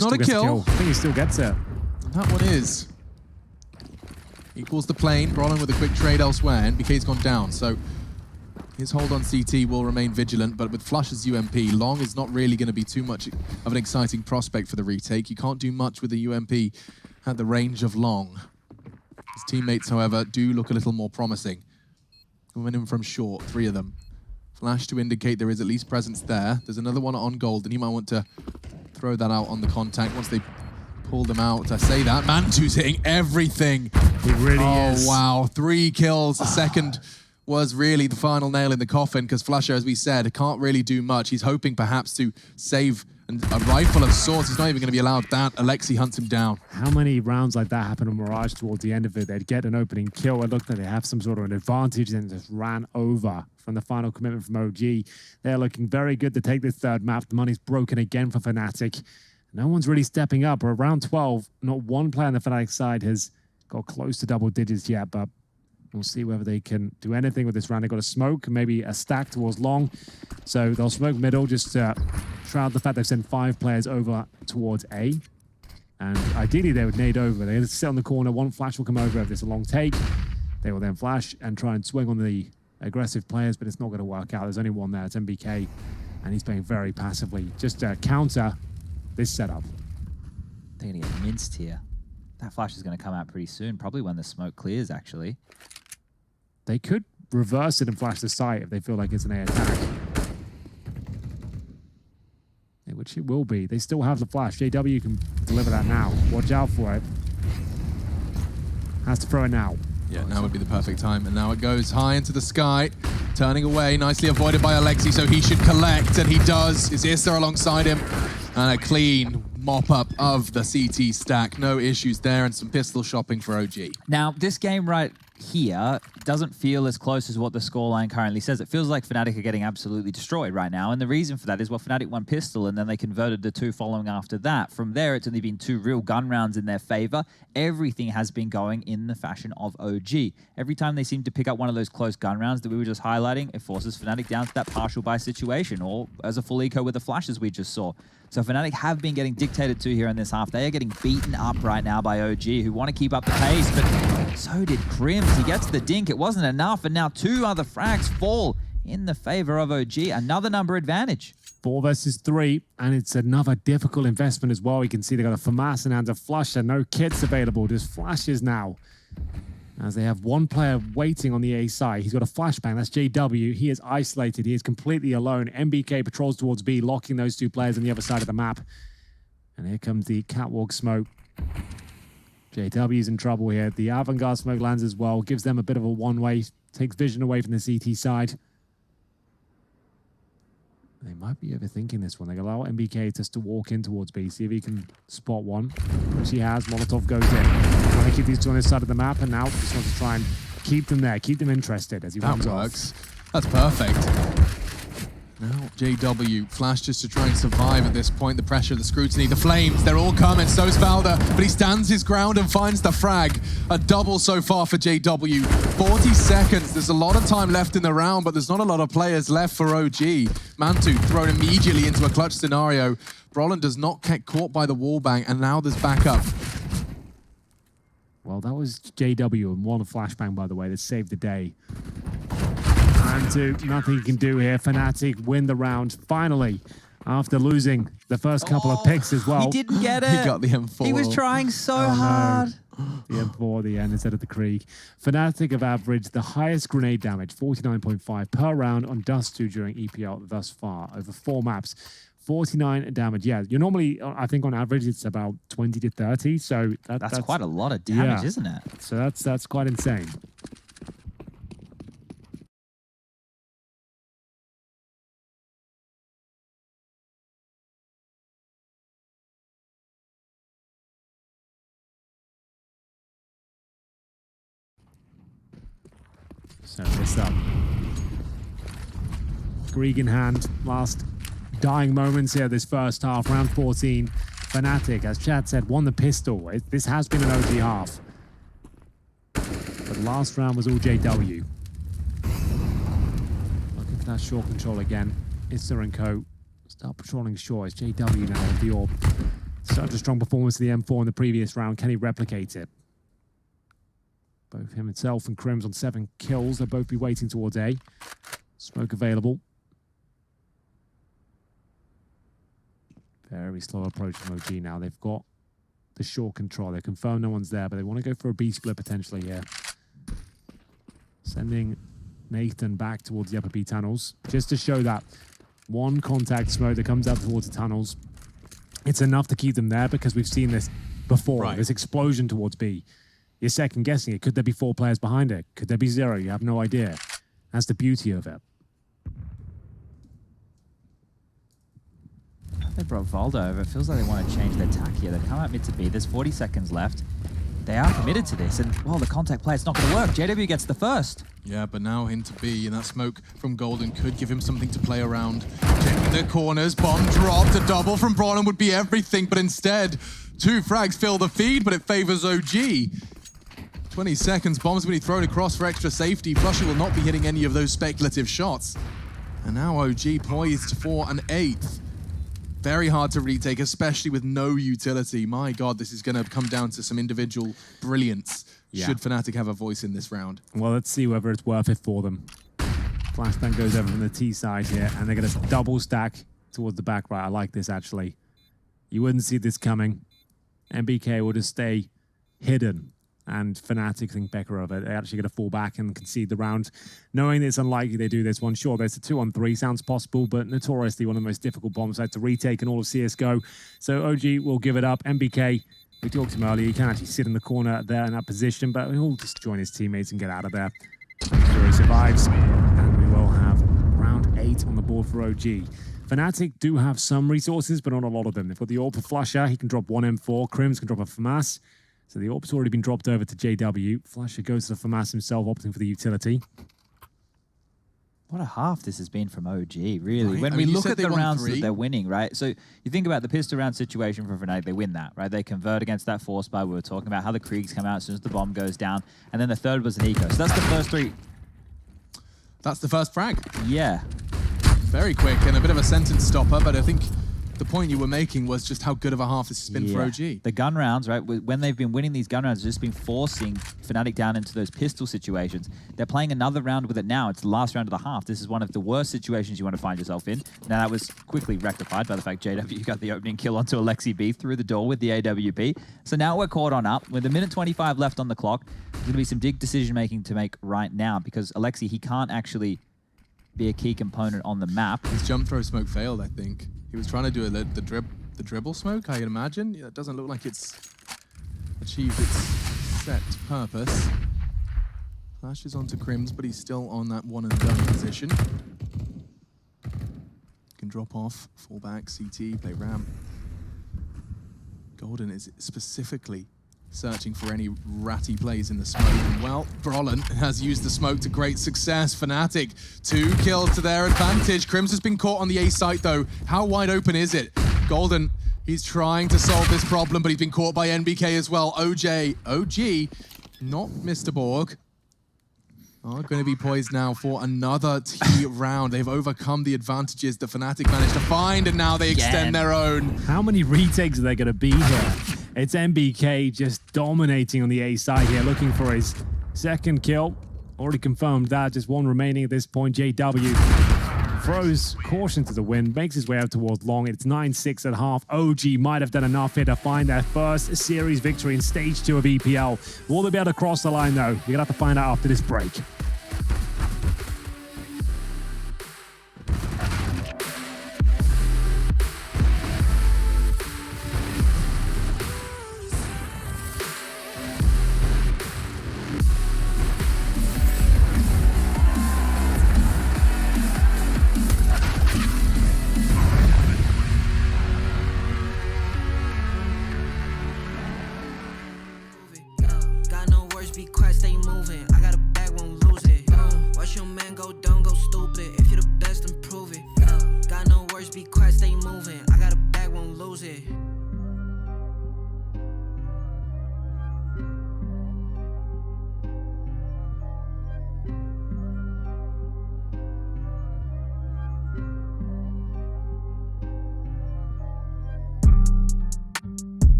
Not a kill. I think he still gets it. And that one is. Equals the plane. Brolin with a quick trade elsewhere. NBK's gone down, so his hold on CT will remain vigilant, but with Flush's UMP, Long is not really going to be too much of an exciting prospect for the retake. You can't do much with the UMP at the range of Long. His teammates, however, do look a little more promising. Coming in from short, 3 of them. Flash to indicate there is at least presence there. There's another one on gold, and he might want to throw that out on the contact once they pull them out. I say that. Mantu's hitting everything. He really is. Oh, wow. 3 kills. The second was really the final nail in the coffin because Flusher, as we said, can't really do much. He's hoping perhaps to save a rifle of sorts. He's not even going to be allowed that. Alexi hunts him down. How many rounds like that happen on Mirage towards the end of it? They'd get an opening kill. It looked like they have some sort of an advantage and just ran over from the final commitment from OG. They're looking very good to take this third map. The money's broken again for Fnatic. No one's really stepping up. We're around 12. Not one player on the Fnatic side has got close to double digits yet, but we'll see whether they can do anything with this round. They've got a smoke, maybe a stack towards Long. So they'll smoke middle, just shroud the fact they've sent 5 players over towards A. And ideally, they would nade over. They're going to sit on the corner. One flash will come over if there's a long take. They will then flash and try and swing on the aggressive players, but it's not going to work out. There's only one there. It's MBK, and he's playing very passively. Just counter this setup. They're going to get minced here. That flash is going to come out pretty soon, probably when the smoke clears, actually. They could reverse it and flash the site if they feel like it's an A attack. Yeah, which it will be. They still have the flash. JW can deliver that now. Watch out for it. Has to throw it now. Yeah, now would be the perfect time. And now it goes high into the sky. Turning away, nicely avoided by Alexi, so he should collect, and he does. Is Issa alongside him? And a clean mop-up of the CT stack. No issues there, and some pistol shopping for OG. Now, this game right here doesn't feel as close as what the scoreline currently says. It feels like Fnatic are getting absolutely destroyed right now, and the reason for that is, well, Fnatic won pistol, and then they converted the 2 following after that. From there, it's only been 2 real gun rounds in their favor. Everything has been going in the fashion of OG. Every time they seem to pick up one of those close gun rounds that we were just highlighting, it forces Fnatic down to that partial buy situation, or as a full eco with the flashes we just saw. So Fnatic have been getting dictated to here in this half. They are getting beaten up right now by OG, who want to keep up the pace, but so did Crims. He gets the dink. It wasn't enough, and now 2 other frags fall in the favor of OG. Another number advantage. 4 versus 3, and it's another difficult investment as well. You can see they got a FAMAS and a Flusher. No kits available, just flashes now. As they have 1 player waiting on the A side. He's got a flashbang. That's JW. He is isolated. He is completely alone. MBK patrols towards B, locking those 2 players on the other side of the map. And here comes the catwalk smoke. JW's in trouble here. The Avantgarde smoke lands as well. Gives them a bit of a one-way. Takes vision away from the CT side. They might be overthinking this one. They allow MBK just to walk in towards B, see if he can spot one, which he has. Molotov goes in. Trying to keep these 2 on this side of the map, and now just wants to try and keep them there, keep them interested as he runs off. That works. That's perfect. Now JW, Flash just to try and survive at this point. The pressure, the scrutiny, the flames, they're all coming. So's Valda, but he stands his ground and finds the frag. A double so far for JW. 40 seconds. There's a lot of time left in the round, but there's not a lot of players left for OG. Mantu thrown immediately into a clutch scenario. Brolin does not get caught by the wallbang, and now there's backup. Well, that was JW and 1 flashbang, by the way, that saved the day. And nothing you can do here. Fnatic win the round finally after losing the first couple of picks as well. He didn't get it. He got the M4. He was trying so hard. No. The M4 at the end instead of the Krieg. Fnatic have averaged the highest grenade damage, 49.5 per round on Dust 2 during EPL thus far, over 4 maps. 49 damage. Yeah, you're normally, I think on average, it's about 20 to 30. So that's quite a lot of damage, isn't it? So that's quite insane. So this up. Krieg in hand, last dying moments here this first half, round 14. Fnatic, as Chad said, won the pistol. This has been an OG half. But the last round was all JW. Looking for that short control again. Issa and Co. Start patrolling shore. It's JW now with the orb. Such a strong performance in the M4 in the previous round. Can he replicate it? Both himself and Crims on 7 kills. They'll both be waiting towards A. Smoke available. Very slow approach from OG now. They've got the short control. They confirm no one's there, but they want to go for a B split potentially here. Sending Nathan back towards the upper B tunnels, just to show that one contact smoke that comes out towards the tunnels. It's enough to keep them there because we've seen this before. Right. This explosion towards B. You're second guessing it. Could there be 4 players behind it? Could there be 0? You have no idea. That's the beauty of it. They brought Valdo over. It feels like they want to change their tack here. They've come out mid to B. There's 40 seconds left. They are committed to this, and well, the contact play, it's not going to work. JW gets the first. Yeah, but now into B, and that smoke from Golden could give him something to play around. Checking the corners, bomb dropped, a double from Brawlin would be everything, but instead, 2 frags fill the feed, but it favors OG. 20 seconds, bomb's going to be thrown across for extra safety. Flushy will not be hitting any of those speculative shots. And now OG poised for an 8th. Very hard to retake, especially with no utility. My God, this is going to come down to some individual brilliance. Yeah. Should Fnatic have a voice in this round? Well, let's see whether it's worth it for them. Flashbang goes over from the T side here, and they're going to double stack towards the back right. I like this, actually. You wouldn't see this coming. MBK will just stay hidden, and Fnatic think better of it. They're actually going to fall back and concede the round, knowing it's unlikely they do this one. Sure, there's a 2-on-3, sounds possible, but notoriously one of the most difficult bomb sites to retake in all of CSGO. So OG will give it up. MBK, we talked to him earlier, he can actually sit in the corner there in that position, but he'll just join his teammates and get out of there. So he survives, and we will have round 8 on the board for OG. Fnatic do have some resources, but not a lot of them. They've got the AWP for Flusher. He can drop 1 M4. Crims can drop a FAMAS. So the AWP's already been dropped over to JW. Flusher goes to the FAMAS himself, opting for the utility. What a half this has been from OG, really. Right. When I we mean, you look said at they the won rounds 3. that they're winning, right? So you think about the pistol round situation for Fnatic, they win that, right? They convert against that force buy. We were talking about how the Kriegs come out as soon as the bomb goes down. And then the third was an eco. So that's the first 3. That's the first frag. Yeah. Very quick and a bit of a sentence stopper, but I think the point you were making was just how good of a half this has been for OG. The gun rounds, right? When they've been winning these gun rounds, it's just been forcing Fnatic down into those pistol situations. They're playing another round with it now. It's the last round of the half. This is one of the worst situations you want to find yourself in. Now, that was quickly rectified by the fact JW got the opening kill onto Alexi B through the door with the AWP. So now we're caught on up. With a minute 25 left on the clock, there's going to be some big decision-making to make right now because Alexi, he can't actually be a key component on the map. His jump throw smoke failed, I think. He was trying to do the dribble smoke, I imagine. Yeah, it doesn't look like it's achieved its set purpose. Flashes onto Crims, but he's still on that one and done position. Can drop off, fall back, CT, play ramp. Golden is specifically searching for any ratty plays in the smoke. And well, Brawlin has used the smoke to great success. Fnatic, 2 kills to their advantage. Crims has been caught on the A site though. How wide open is it? Golden, he's trying to solve this problem, but he's been caught by NBK as well. OG, not Mr. Borg, are going to be poised now for another T round. They've overcome the advantages that Fnatic managed to find, and now they extend their own. How many retakes are there going to be here? It's MBK just dominating on the A side here, looking for his second kill. Already confirmed that, just 1 remaining at this point. JW throws caution to the wind, makes his way out towards long. It's 9-6 at half. OG might have done enough here to find their first series victory in stage 2 of EPL. Will they be able to cross the line though? We're going to have to find out after this break.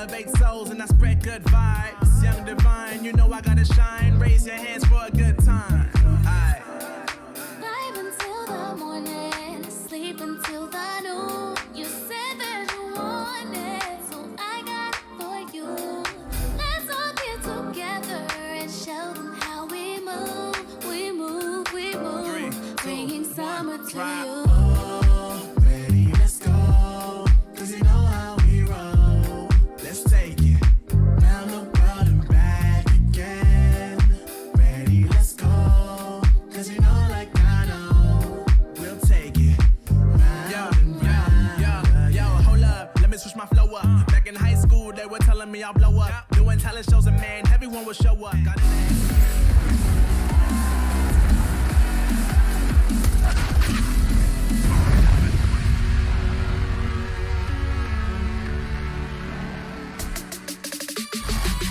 elevate souls and I spread good vibes. Young divine, you know I gotta shine. Raise your hands for a good time. Aye. Vibe until the morning, sleep until the noon. You said that you want it, so I got it for you. Let's all get together and show them how we move. We move, we move. 3, 2, Bringing summer 1, to drop. you. Ready, let's go. Cause you know how we roll. Let's take it round the world and back again. Ready, let's go. Cause you know, like I know, we'll take it round and round. Yo, hold up, let me switch my flow up. Back in high school, they were telling me I'll blow up. Doing talent shows and man, everyone will show up. Got it.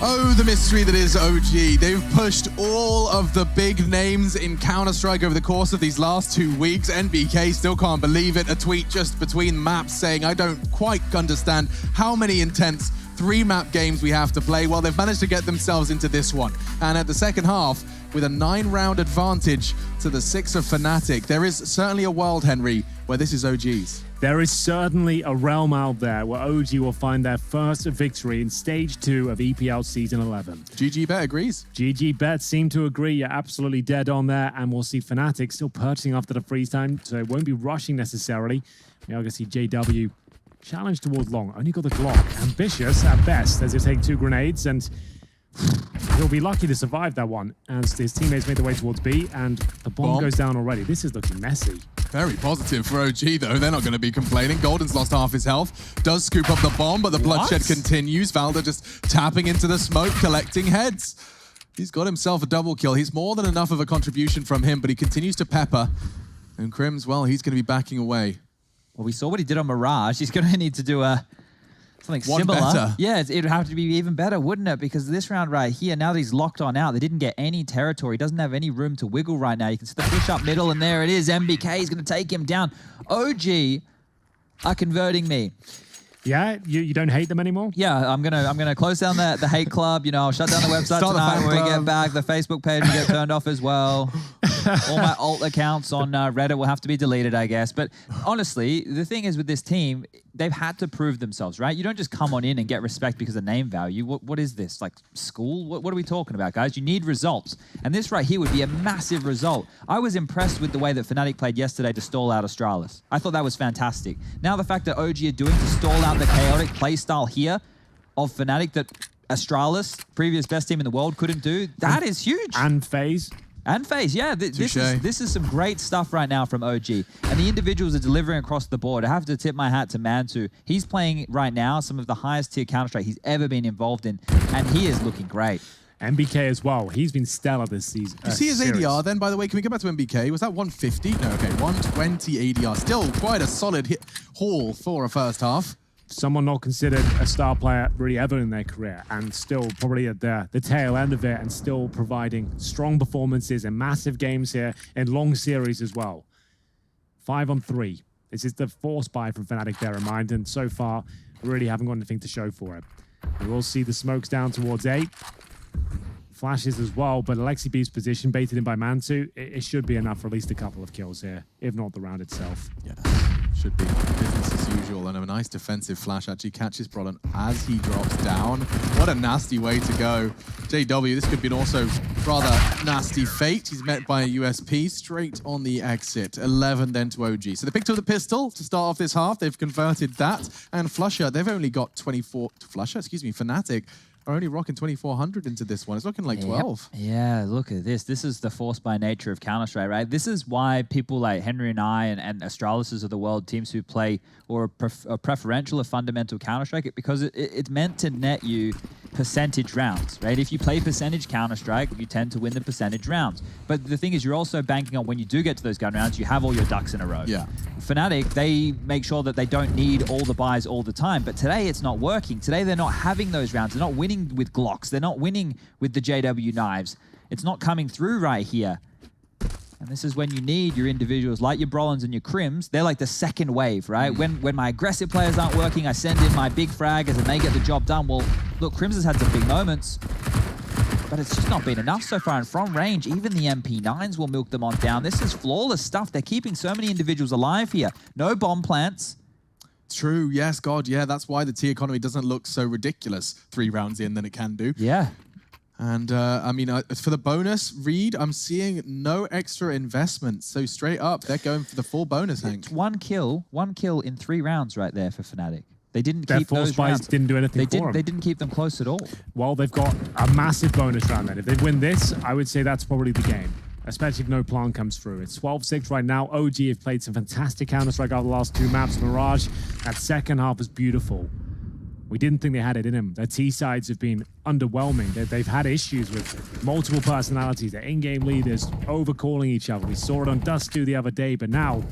Oh, the mystery that is OG. They've pushed all of the big names in Counter-Strike over the course of these last 2 weeks. NBK still can't believe it. A tweet just between maps saying, I don't quite understand how many intense 3-map games we have to play. Well, they've managed to get themselves into this one. And at the second half, with a 9-round advantage to the 6 of Fnatic, there is certainly a world, Henry, where this is OG's. There is certainly a realm out there where OG will find their first victory in Stage 2 of EPL Season 11. GG Bet agrees. GG Bet seem to agree. You're absolutely dead on there. And we'll see Fnatic still purchasing after the freeze time, so it won't be rushing necessarily. We're going to see JW challenge towards long. Only got the Glock. Ambitious at best as they take 2 grenades, and he'll be lucky to survive that one as his teammates make their way towards B, and the bomb goes down already. This is looking messy. Very positive for OG, though. They're not going to be complaining. Golden's lost half his health. Does scoop up the bomb, but the bloodshed continues. Valda just tapping into the smoke, collecting heads. He's got himself a double kill. He's more than enough of a contribution from him, but he continues to pepper. And Crims, well, he's going to be backing away. Well, we saw what he did on Mirage. He's going to need to do something One similar. better. Yeah, it'd have to be even better, wouldn't it? Because this round right here, now that he's locked on out, they didn't get any territory. He doesn't have any room to wiggle right now. You can see the push up middle, and there it is. MBK is going to take him down. OG are converting me. Yeah, you don't hate them anymore? Yeah, I'm gonna close down the hate club. You know, I'll shut down the website Start the tonight fan when we club. get back. The Facebook page will get turned off as well. All my alt accounts on Reddit will have to be deleted, I guess. But honestly, the thing is with this team, they've had to prove themselves, right? You don't just come on in and get respect because of name value. What is this, like school? What are we talking about, guys? You need results. And this right here would be a massive result. I was impressed with the way that Fnatic played yesterday to stall out Astralis. I thought that was fantastic. Now the fact that OG are doing to stall out the chaotic play style here of Fnatic that Astralis, previous best team in the world, couldn't do, that is huge. And FaZe. And FaZe, yeah. This is some great stuff right now from OG. And the individuals are delivering across the board. I have to tip my hat to Mantu. He's playing right now some of the highest tier Counter-Strike he's ever been involved in. And he is looking great. MBK as well. He's been stellar this season. You see his series. ADR then, by the way? Can we go back to MBK? Was that 150? No, okay, 120 ADR. Still quite a solid hit haul for a first half. Someone not considered a star player really ever in their career, and still probably at the tail end of it, and still providing strong performances in massive games here in long series as well. 5-on-3. This is the force buy from Fnatic, bear in mind, and so far really haven't got anything to show for it. We will see the smokes down towards A. Flashes as well, but Alexi B's position baited in by Mantu. It should be enough for at least a couple of kills here, if not the round itself. Yeah, should be business as usual. And a nice defensive flash actually catches Brodin as he drops down. What a nasty way to go. JW, this could be an also rather nasty fate. He's met by a USP straight on the exit. 11 then to OG. So they picked up the pistol to start off this half. They've converted that. And Flusher, they've only got 24... Flusher, excuse me, Fnatic are only rocking 2,400 into this one. It's looking like 12. Yep. Yeah, look at this. This is the force by nature of Counter-Strike, right? This is why people like Henry and I and Astralises of the world, teams who play or a preferential or fundamental Counter-Strike, because it's meant to net you percentage rounds, right? If you play percentage Counter-Strike, you tend to win the percentage rounds. But the thing is, you're also banking on when you do get to those gun rounds, you have all your ducks in a row. Yeah. Fnatic, they make sure that they don't need all the buys all the time. But today, it's not working. Today, they're not having those rounds. They're not winning with Glocks. They're not winning with the JW knives. It's not coming through right here. And this is when you need your individuals like your Brolins and your Crims. They're like the second wave, right? When my aggressive players aren't working, I send in my big fraggers and they get the job done. Well, look, Crims has had some big moments, but it's just not been enough so far. And from range, even the MP9s will milk them on down. This is flawless stuff. They're keeping so many individuals alive here. No bomb plants. True, yes, God, yeah. That's why the T economy doesn't look so ridiculous 3 rounds in than it can do. Yeah. And I mean, for the bonus, Reed, I'm seeing no extra investment. So straight up, they're going for the full bonus, Hank. It's one kill in 3 rounds right there for Fnatic. They didn't Their keep force those buys rounds. didn't do anything for them. They didn't keep them close at all. Well, they've got a massive bonus round then. If they win this, I would say that's probably the game, especially if no plan comes through. It's 12-6 right now. OG have played some fantastic Counter-Strike out the last 2 maps. Mirage, that second half was beautiful. We didn't think they had it in them. Their T-sides have been underwhelming. They've had issues with multiple personalities. Their in-game leaders overcalling each other. We saw it on Dust2 the other day, but now,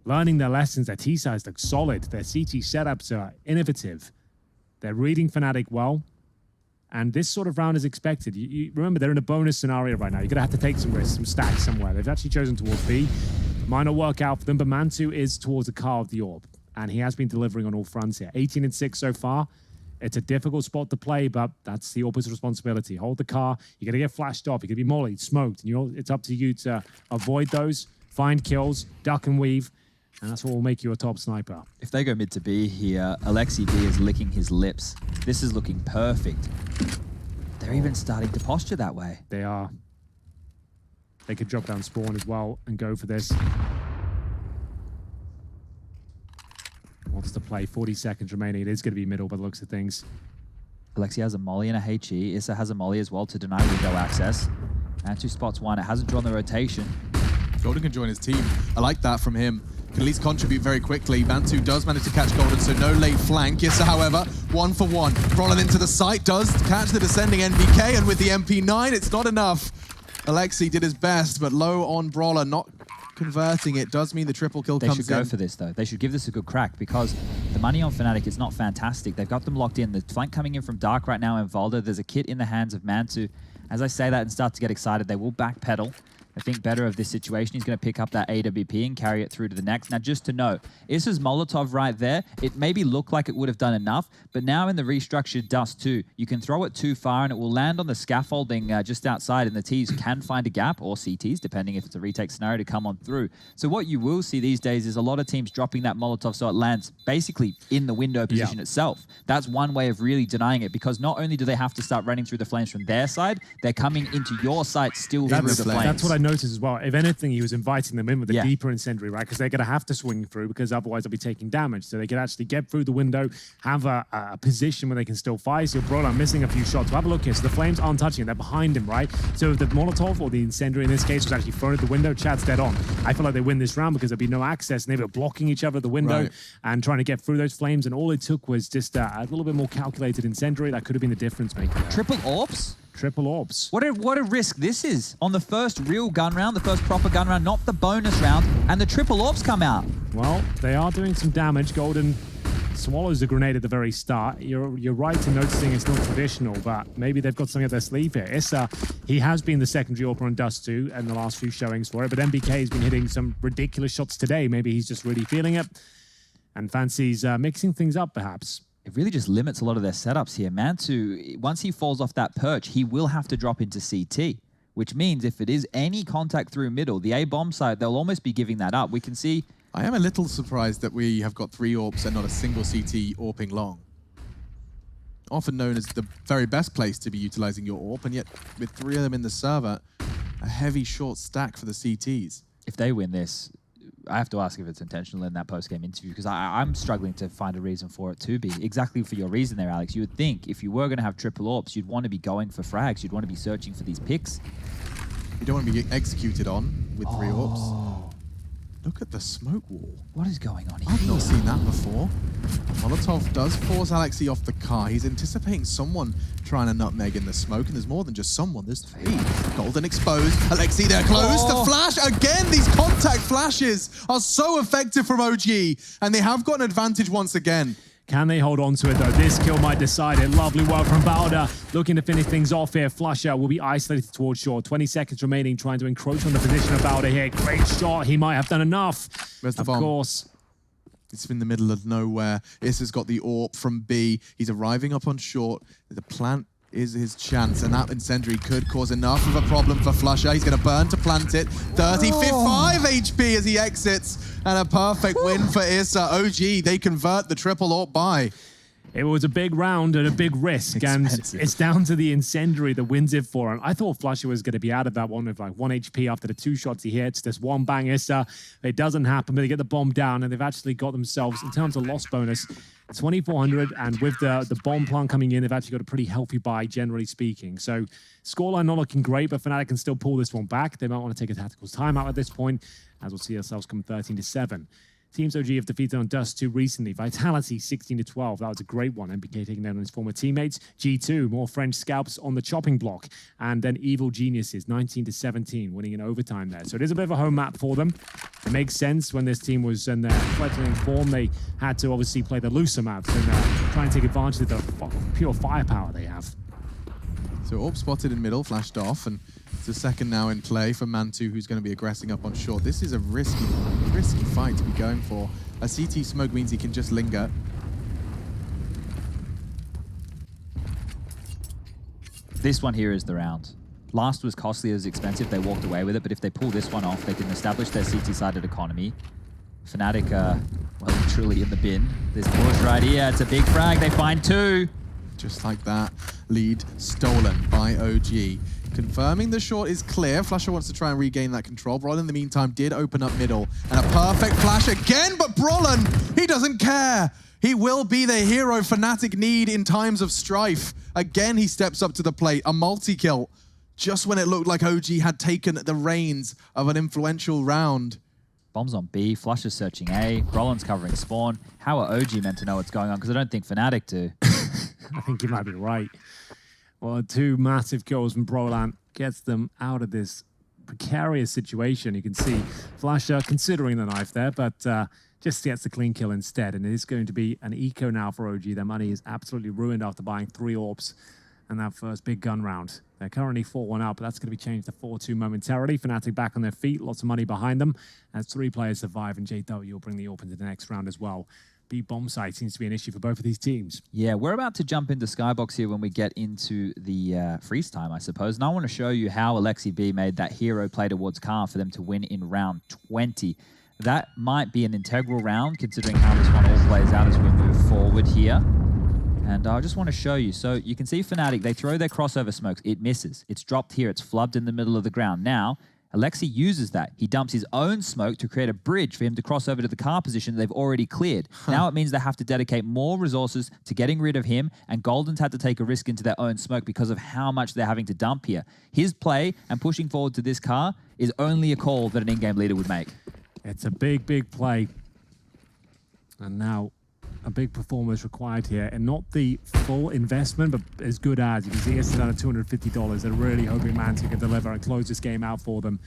learning their lessons, their T-sides look solid. Their CT setups are innovative. They're reading Fnatic well. And this sort of round is expected. You remember, they're in a bonus scenario right now. You're going to have to take some risks, some stacks somewhere. They've actually chosen towards B. Might not work out for them, but Mantu is towards the car of the orb. And he has been delivering on all fronts here. 18-6 so far. It's a difficult spot to play, but that's the Orb's responsibility. Hold the car. You're going to get flashed off. You're going to be mollied, smoked. And it's up to you to avoid those, find kills, duck and weave. And that's what will make you a top sniper. If they go mid to B here, Alexi B is licking his lips. This is looking perfect. They're even starting to posture that way. They are. They could drop down spawn as well and go for this. Wants to play, 40 seconds remaining. It is going to be middle by the looks of things. Alexi has a molly and a HE. Issa has a molly as well to deny window access. Mantu spots one. It hasn't drawn the rotation. Golden can join his team. I like that from him. Can at least contribute very quickly. Mantu does manage to catch Golden, so no late flank. Issa, however, 1 for 1. Brolin into the site, does catch the descending NBK, and with the MP9, it's not enough. Alexi did his best, but low on Brawler, not converting it. Does mean the triple kill comes in. They should go for this, though. They should give this a good crack, because the money on Fnatic is not fantastic. They've got them locked in. The flank coming in from Dark right now in Volda. There's a kit in the hands of Mantu. As I say that and start to get excited, they will backpedal. I think better of this situation. He's going to pick up that AWP and carry it through to the next. Now, just to note, Issa's Molotov right there, it maybe looked like it would have done enough, but now in the restructured Dust 2, you can throw it too far and it will land on the scaffolding just outside, and the Ts can find a gap, or CTs, depending if it's a retake scenario, to come on through. So what you will see these days is a lot of teams dropping that Molotov so it lands basically in the window position itself. That's one way of really denying it, because not only do they have to start running through the flames from their side, they're coming into your site still through the flames. That's what I noticed as well. If anything, he was inviting them in with a deeper incendiary, right? Because they're going to have to swing through, because otherwise they'll be taking damage. So they could actually get through the window, have a position where they can still fire. So Brawler missing a few shots. So have a look here. So the flames aren't touching it. They're behind him, right? So if the Molotov, or the incendiary in this case, was actually thrown at the window, Chad's dead on. I feel like they win this round because there'd be no access, and they were blocking each other at the window and trying to get through those flames. And all it took was just a little bit more calculated incendiary. That could have been the difference maker. Triple orbs? Triple orbs. What a risk this is on the first real gun round, the first proper gun round, not the bonus round, and the triple orbs come out. Well, they are doing some damage. Golden swallows the grenade at the very start. You're right in noticing it's not traditional, but maybe they've got something up their sleeve here. Issa, he has been the secondary AWP on Dust 2 in the last few showings for it, but MBK has been hitting some ridiculous shots today. Maybe he's just really feeling it and fancies mixing things up, perhaps. It really just limits a lot of their setups here. Mantu, once he falls off that perch, he will have to drop into CT, which means if it is any contact through middle, the A-bomb side, they'll almost be giving that up. We can see... I am a little surprised that we have got 3 AWPs and not a single CT AWPing long. Often known as the very best place to be utilizing your AWP, and yet with 3 of them in the server, a heavy short stack for the CTs. If they win this, I have to ask if it's intentional in that post-game interview, because I'm struggling to find a reason for it to be. Exactly for your reason there, Alex. You would think if you were going to have triple AWPs, you'd want to be going for frags. You'd want to be searching for these picks. You don't want to be executed on with 3 AWPs. Look at the smoke wall. What is going on here? I've not seen that before. Molotov does force Alexi off the car. He's anticipating someone trying to nutmeg in the smoke, and there's more than just someone. There's 3. Golden exposed. Alexi, they're close. The flash. Again, these contact flashes are so effective from OG, and they have got an advantage once again. Can they hold on to it, though? This kill might decide it. Lovely work from Bowder. Looking to finish things off here. Flusher will be isolated towards shore. 20 seconds remaining, trying to encroach on the position of Bowder here. Great shot. He might have done enough. Where's the of bomb? course. It's in the middle of nowhere. Issa's got the AWP from B. He's arriving up on short. The plant is his chance, and that incendiary could cause enough of a problem for Flusher. He's going to burn to plant it. 35 HP as he exits, and a perfect win for Issa. OG, they convert the triple AWP buy. It was a big round and a big risk, and it's down to the incendiary that wins it for him. I thought Flusher was going to be out of that one with like 1 HP after the 2 shots he hits. This one bang Issa. It doesn't happen, but they get the bomb down, and they've actually got themselves, in terms of loss bonus, 2,400, and with the bomb plant coming in, they've actually got a pretty healthy buy, generally speaking. So scoreline not looking great, but Fnatic can still pull this one back. They might want to take a tactical timeout at this point, as we'll see ourselves come 13-7. Teams OG have defeated on Dust 2 recently. Vitality 16-12. That was a great one. MBK taking down his former teammates. G2, more French scalps on the chopping block. And then Evil Geniuses 19-17, winning in overtime there. So it is a bit of a home map for them. It makes sense when this team was in their fledgling form. They had to obviously play the looser maps and try and take advantage of the pure firepower they have. So AWP spotted in middle, flashed off, and it's a second now in play for Mantu, who's going to be aggressing up on short. This is a risky fight to be going for. A CT smoke means he can just linger. This one here is the round. Last was costly, it was expensive, they walked away with it, but if they pull this one off, they can establish their CT-sided economy. Fnatic are, well, truly in the bin. This push right here, it's a big frag, they find 2. Just like that, lead stolen by OG. Confirming the short is clear. Flusher wants to try and regain that control. Brolin, in the meantime, did open up middle. And a perfect flash again, but Brolin, he doesn't care. He will be the hero Fnatic need in times of strife. Again, he steps up to the plate. A multi-kill, just when it looked like OG had taken the reins of an influential round. Bombs on B, Flusher's searching A, Brolin's covering spawn. How are OG meant to know what's going on? Because I don't think Fnatic do. I think you might be right. Well, 2 massive kills from Brolan gets them out of this precarious situation. You can see Flusher considering the knife there, but just gets the clean kill instead. And it is going to be an eco now for OG. Their money is absolutely ruined after buying 3 AWPs and that first big gun round. They're currently 4-1 out, but that's going to be changed to 4-2 momentarily. Fnatic back on their feet, lots of money behind them. As 3 players survive, and JW will bring the AWP into the next round as well. B bomb site seems to be an issue for both of these teams. Yeah, we're about to jump into Skybox here when we get into the freeze time, I suppose. And I want to show you how Alexi B made that hero play towards Car for them to win in round 20. That might be an integral round, considering how this one all plays out as we move forward here. And I just want to show you. So you can see Fnatic, they throw their crossover smokes. It misses. It's dropped here. It's flubbed in the middle of the ground. Now, Alexi uses that. He dumps his own smoke to create a bridge for him to cross over to the car position they've already cleared. Now it means they have to dedicate more resources to getting rid of him, and Golden's had to take a risk into their own smoke because of how much they're having to dump here. His play and pushing forward to this car is only a call that an in-game leader would make. It's a big, big play. And now a big performance required here, and not the full investment, but as good as. You can see it's down at $250. They're really hoping Mantu can deliver and close this game out for them.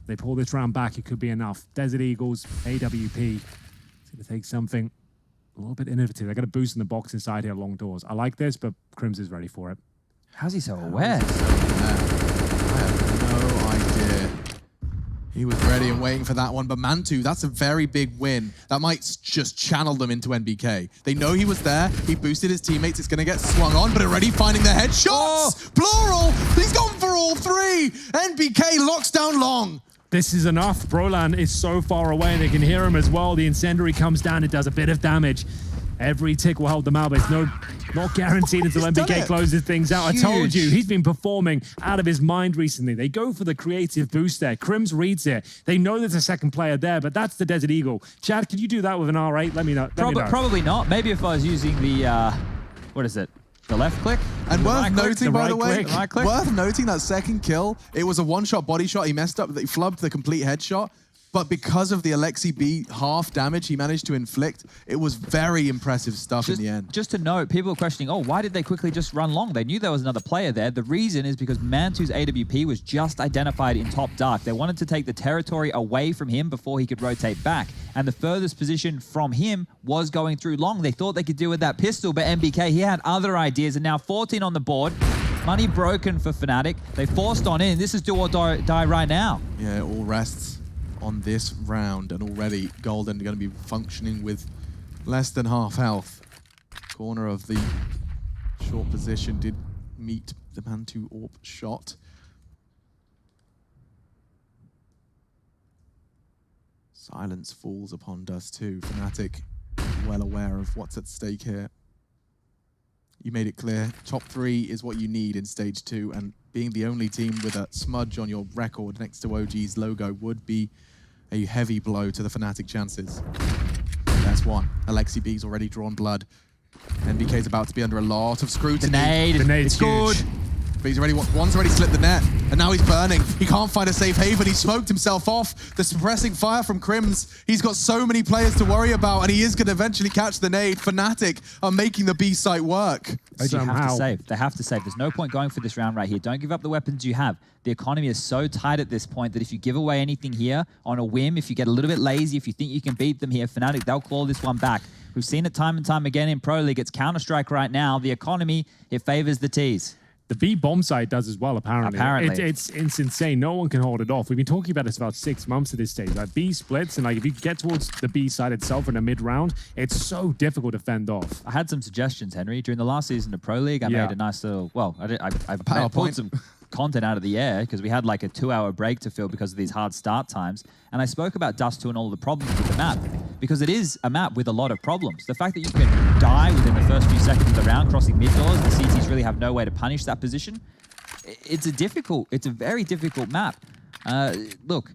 If they pull this round back, it could be enough. Desert Eagles, AWP. It's going to take something a little bit innovative. They're going to boost in the box inside here, long doors. I like this, but Crims is ready for it. How's he so aware? I have no idea. He was ready and waiting for that one, but Mantu, that's a very big win. That might just channel them into NBK. They know he was there. He boosted his teammates. It's going to get swung on, but already finding the headshots. Oh. Plural. He's gone for all 3. NBK locks down long. This is enough. Brolan is so far away, and they can hear him as well. The incendiary comes down. It does a bit of damage. Every tick will help them out, but it's not guaranteed until MBK closes things out. Huge. I told you, he's been performing out of his mind recently. They go for the creative boost there. Crims reads it. They know there's a second player there, but that's the Desert Eagle. Chad, can you do that with an R8? Let me know. Probably not. Maybe if I was using the, what is it? The left click? And worth noting, by the way, right click? worth noting that second kill, it was a one-shot body shot. He messed up, he flubbed the complete headshot. but because of the Alexi B half damage he managed to inflict, it was very impressive stuff in the end. Just to note, people are questioning, oh, why did they quickly just run long? They knew there was another player there. The reason is because Mantu's AWP was just identified in top dark. They wanted to take the territory away from him before he could rotate back. And the furthest position from him was going through long. They thought they could deal with that pistol, but MBK, he had other ideas. And now 14 on the board. Money broken for Fnatic. They forced on in. This is do or die right now. Yeah, it all rests on this round, and already Golden going to be functioning with less than half health. Corner of the short position did meet the Mantu AWP shot. Silence falls upon Dust 2. Fnatic well aware of what's at stake here. You made it clear, top 3 is what you need in stage 2, and being the only team with a smudge on your record next to OG's logo would be a heavy blow to the Fnatic chances. That's one. Alexi B's already drawn blood. NBK's about to be under a lot of scrutiny. The nade's huge. good. But he's one's already slit the net, and now he's burning. He can't find a safe haven. He smoked himself off. The suppressing fire from Crims. He's got so many players to worry about, and he is going to eventually catch the nade. Fnatic are making the B site work. OG have to save. They have to save. There's no point going for this round right here. Don't give up the weapons you have. The economy is so tight at this point that if you give away anything here on a whim, if you get a little bit lazy, if you think you can beat them here, Fnatic, they'll claw this one back. We've seen it time and time again in Pro League. It's Counter-Strike right now. The economy, it favors the T's. The B bomb site does as well, apparently. It's insane. No one can hold it off. We've been talking about this for about 6 months at this stage. Like B splits, and like if you get towards the B side itself in the mid round, it's so difficult to fend off. I had some suggestions, Henry. During the last season of Pro League, I made a nice little, well, I pulled some content out of the air because we had like a 2-hour break to fill because of these hard start times. And I spoke about Dust 2 and all the problems with the map because it is a map with a lot of problems. The fact that you can die within the first few seconds of the round crossing mid doors, the CTs really have no way to punish that position. It's a very difficult map. Look,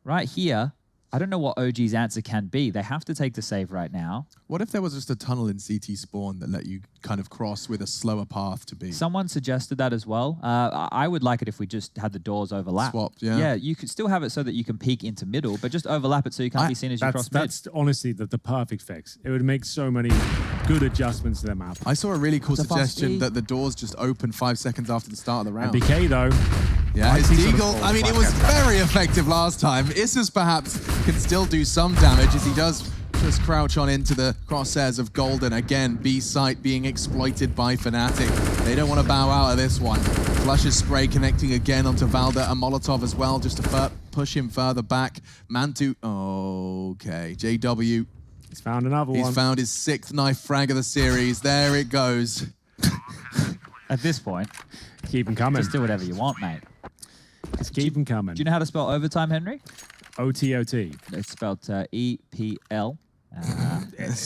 right here, I don't know what OG's answer can be. They have to take the save right now. What if there was just a tunnel in CT spawn that let you kind of cross with a slower path to B? Someone suggested that as well. I would like it if we just had the doors overlap. Swapped, yeah. Yeah, you could still have it so that you can peek into middle, but just overlap it so you can't be seen as you cross mid. That's honestly the perfect fix. It would make so many good adjustments to the map. I saw a really cool suggestion that the doors just open 5 seconds after the start of the round. BK though. Yeah, his Deagle, I mean, it was very effective last time. Issus perhaps can still do some damage as he does just crouch on into the crosshairs of Golden. Again, B site being exploited by Fnatic. They don't want to bow out of this one. Flushes spray connecting again onto Valda and Molotov as well, just to push him further back. Mantu, okay, JW. He's found another one. He's found his 6th knife frag of the series. There it goes. At this point, keep him coming. Just do whatever you want, mate. Just keep him coming. Do you know how to spell overtime, Henry? OTOT. It's spelled EPL.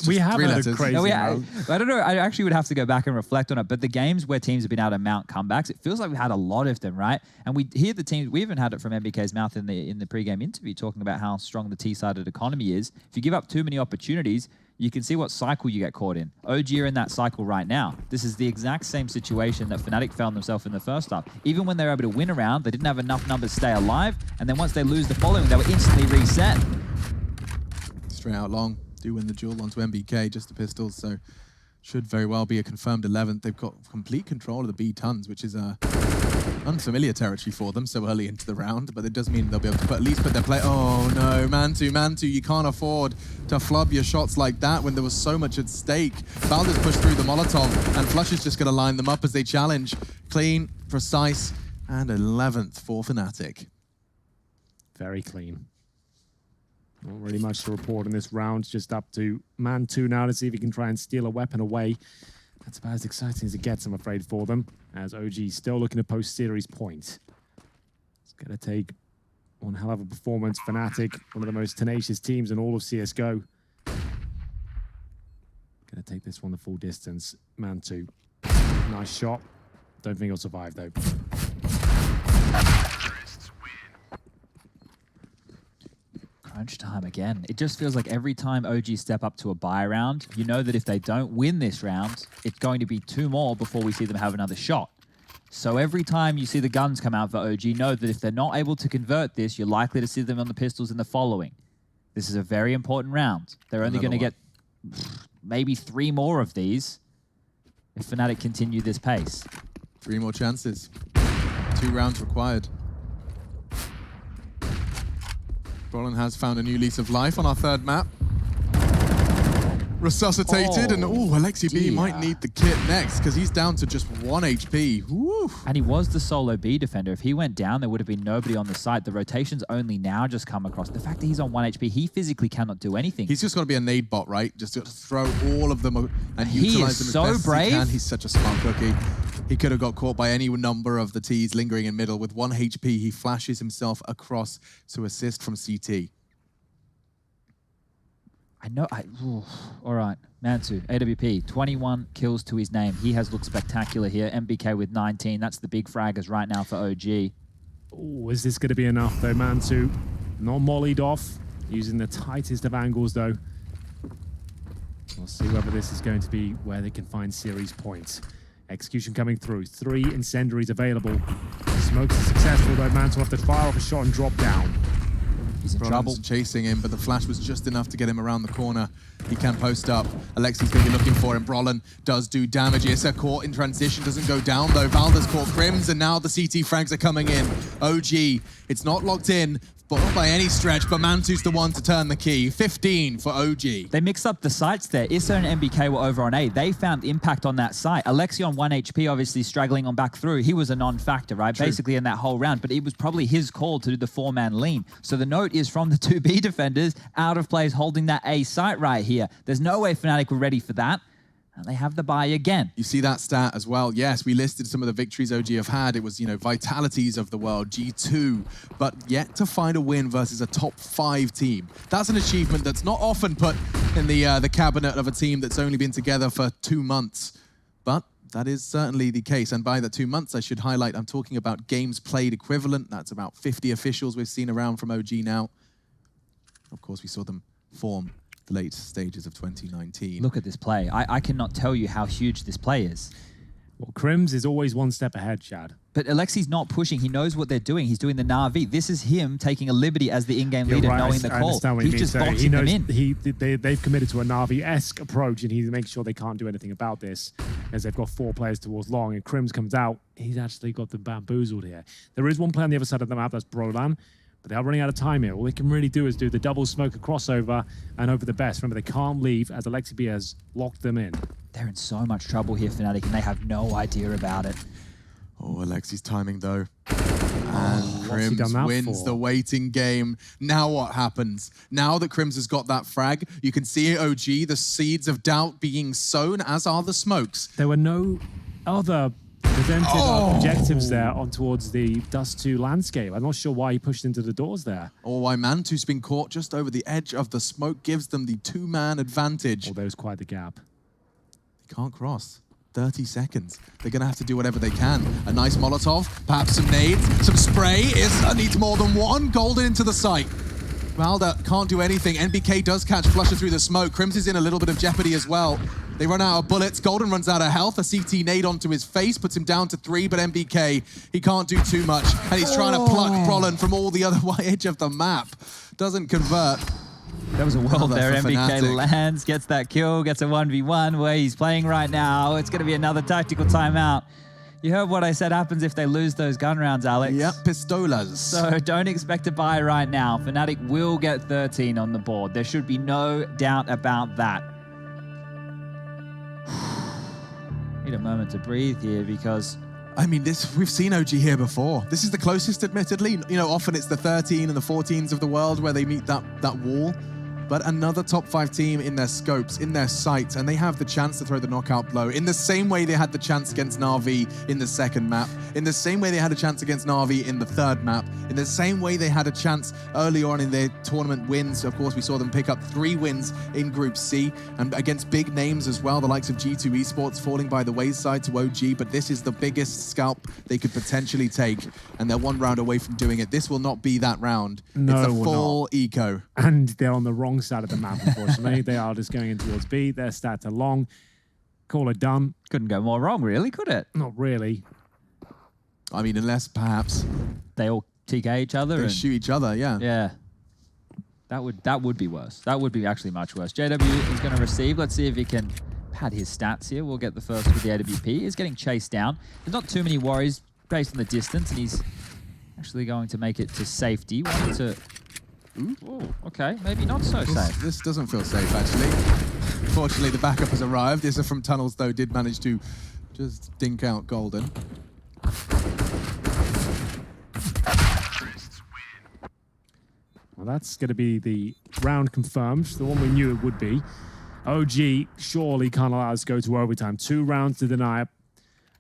We have had a crazy no, I don't know. I actually would have to go back and reflect on it. But the games where teams have been able to mount comebacks, it feels like we've had a lot of them, right? And we hear the teams. We even had it from MBK's mouth in the pre-game interview, talking about how strong the T-sided economy is. If you give up too many opportunities, you can see what cycle you get caught in. OG are in that cycle right now. This is the exact same situation that Fnatic found themselves in the first half. Even when they were able to win a round, they didn't have enough numbers to stay alive. And then once they lose the following, they were instantly reset. Straight out long. Do win the duel onto MBK, just the pistols, so should very well be a confirmed 11th. They've got complete control of the B tons, which is unfamiliar territory for them so early into the round, but it does mean they'll be able to at least put their play. Oh no, Mantu, you can't afford to flub your shots like that when there was so much at stake. Balder's pushed through the Molotov, and Flush is just going to line them up as they challenge. Clean, precise, and 11th for Fnatic. Very clean. Not really much to report in this round. It's just up to Man2 now to see if he can try and steal a weapon away. That's about as exciting as it gets, I'm afraid, for them. As OG still looking to post series points. It's going to take one hell of a performance. Fnatic, one of the most tenacious teams in all of CSGO. Going to take this one the full distance. Man2. Nice shot. Don't think he'll survive, though. Crunch time again. It just feels like every time OG step up to a buy round, you know that if they don't win this round, it's going to be 2 more before we see them have another shot. So every time you see the guns come out for OG, know that if they're not able to convert this, you're likely to see them on the pistols in the following. This is a very important round. They're only going to get maybe 3 more of these if Fnatic continue this pace. 3 more chances. 2 rounds required. Brolin has found a new lease of life on our 3rd map. Resuscitated, and Alexi B might need the kit next because he's down to just 1 HP. Woo. And he was the solo B defender. If he went down, there would have been nobody on the site. The rotations only now just come across. The fact that he's on 1 HP, he physically cannot do anything. He's just got to be a nade bot, right? Just to throw all of them and He utilize is them so as best brave. as he can. He's such a smart cookie. He could have got caught by any number of the T's lingering in middle. With 1 HP, he flashes himself across to assist from CT. I know. All right, Mantu, AWP, 21 kills to his name. He has looked spectacular here. MBK with 19. That's the big fraggers right now for OG. Oh, is this going to be enough, though? Mantu not mollied off, using the tightest of angles, though. We'll see whether this is going to be where they can find series points. Execution coming through. 3 incendiaries available. Smokes is successful, though. Mantu will have to fire off a shot and drop down. He's in Brolin's trouble. chasing him, but the flash was just enough to get him around the corner. He can post up. Alexi's going to be looking for him. Brolin does do damage. Issa caught in transition, doesn't go down though. Valda's caught Crims, and now the CT frags are coming in. OG, it's not locked in, but not by any stretch, but Mantu's the one to turn the key. 15 for OG. They mixed up the sites there. Issa and MBK were over on A. They found impact on that site. Alexi on 1 HP, obviously struggling on back through. He was a non-factor, right? True. Basically in that whole round, but it was probably his call to do the 4-man lean. So the note is from the 2 B defenders, out of plays holding that A site right here. There's no way Fnatic were ready for that. And they have the buy again. You see that stat as well. Yes, we listed some of the victories OG have had. It was, vitalities of the world, G2, but yet to find a win versus a top 5 team. That's an achievement that's not often put in the cabinet of a team that's only been together for 2 months. But that is certainly the case. And by the 2 months, I should highlight, I'm talking about games played equivalent. That's about 50 officials we've seen around from OG now. Of course, we saw them form the late stages of 2019. Look at this play. I cannot tell you how huge this play is. Well, Crims is always 1 step ahead, Chad. But Alexi's not pushing. He knows what they're doing. He's doing the Na'Vi. This is him taking a liberty as the in-game leader, Right, knowing the I call. understand what He's you mean. just So boxing them in. They've committed to a Na'Vi-esque approach, and he makes sure they can't do anything about this, as they've got 4 players towards long, and Crims comes out. He's actually got them bamboozled here. There is one player on the other side of the map, that's Brolan, but they are running out of time here. All they can really do is do the double smoke, a crossover, and hope for the best. Remember, they can't leave, as Alexi B has locked them in. They're in so much trouble here, Fnatic, and they have no idea about it. Oh, Alexi's timing though. And What's he done Crims that wins for? the waiting game. Now what happens? Now that Crims has got that frag, you can see OG, the seeds of doubt being sown, as are the smokes. There were no other presented objectives there on towards the Dust 2 landscape. I'm not sure why he pushed into the doors there. Or why Mantu's been caught just over the edge of the smoke gives them the 2-man advantage. Although it's quite the gap. They can't cross. 30 seconds. They're going to have to do whatever they can. A nice Molotov, perhaps some nades, some spray. Issa needs more than one. Golden into the site. Valda can't do anything. NBK does catch Flusher through the smoke. Crims is in a little bit of jeopardy as well. They run out of bullets. Golden runs out of health. A CT nade onto his face, puts him down to 3, but MBK, he can't do too much. And he's trying to pluck Brolin from all the other edge of the map. Doesn't convert. There was a world Another there. for MBK Fnatic. lands, gets that kill, gets a 1v1 where he's playing right now. It's going to be another tactical timeout. You heard what I said happens if they lose those gun rounds, Alex. Yep, pistolas. So don't expect to buy right now. Fnatic will get 13 on the board. There should be no doubt about that. Need a moment to breathe here because I mean, we've seen OG here before. This is the closest, admittedly. Often it's the 13 and the 14s of the world where they meet that wall. But another top 5 team in their scopes, in their sights, and they have the chance to throw the knockout blow in the same way they had the chance against Na'Vi in the 2nd map, in the same way they had a chance against Na'Vi in the 3rd map, in the same way they had a chance early on in their tournament wins. Of course, we saw them pick up 3 wins in Group C, and against big names as well, the likes of G2 Esports falling by the wayside to OG, but this is the biggest scalp they could potentially take, and they're 1 round away from doing it. This will not be that round. No, it's it a will full eco. And they're on the wrong side of the map, unfortunately. They are just going in towards B. Their stats are long. Call it done. couldn't go more wrong, really, could it? Not really. I mean, unless perhaps They all TK each other they and shoot each other, yeah. yeah. That would be worse. That would be actually much worse. JW is going to receive. Let's see if he can pad his stats here. We'll get the first with the AWP. He's getting chased down. There's not too many worries based on the distance, and he's actually going to make it to safety. Wanted to... Ooh, okay, maybe not so safe. This doesn't feel safe, actually. Fortunately, the backup has arrived. Issa from Tunnels, though, did manage to just dink out Golden. Well, that's going to be the round confirmed, the one we knew it would be. OG surely can't allow us to go to overtime. 2 rounds to deny it.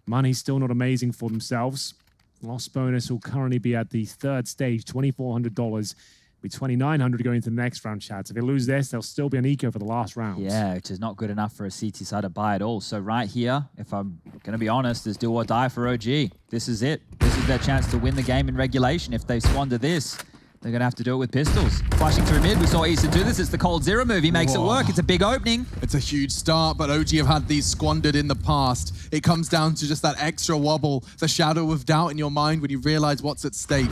Money's still not amazing for themselves. Loss bonus will currently be at the 3rd stage, $2,400. Be $2,900 going into the next round, chat. If they lose this, they'll still be on eco for the last round. Yeah, which is not good enough for a CT side to buy at all. So right here, if I'm going to be honest, is do or die for OG. This is it. This is their chance to win the game in regulation. If they squander this, they're going to have to do it with pistols. Flashing through mid, we saw Issa do this. It's the Cold Zero move. He makes it work. It's a big opening. It's a huge start, but OG have had these squandered in the past. It comes down to just that extra wobble, the shadow of doubt in your mind when you realize what's at stake.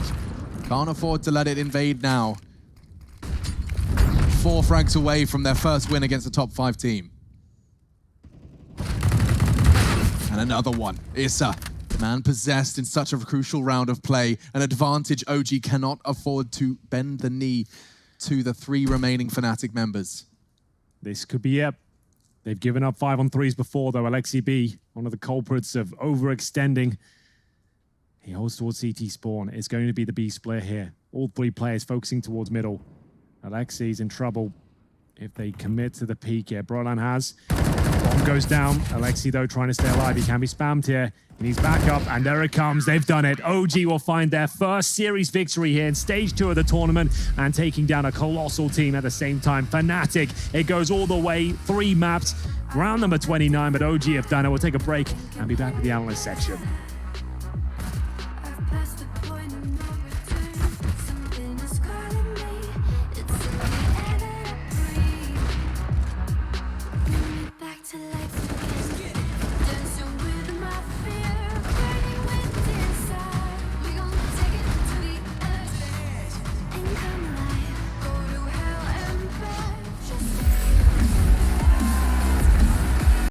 Can't afford to let it invade now. 4 frags away from their first win against the top 5 team. And another one. Issa, man possessed in such a crucial round of play. An advantage OG cannot afford to bend the knee to the 3 remaining Fnatic members. This could be it. They've given up 5-on-3s before, though. Alexi B, one of the culprits of overextending. He holds towards CT spawn. It's going to be the B split here. All 3 players focusing towards middle. Alexi's in trouble if they commit to the peak here. Brolan has. Bomb goes down. Alexi, though, trying to stay alive. He can be spammed here. He needs backup, and there it comes. They've done it. OG will find their first series victory here in stage 2 of the tournament and taking down a colossal team at the same time. Fnatic, it goes all the way. 3 maps. Round number 29, but OG have done it. We'll take a break and be back with the analyst section.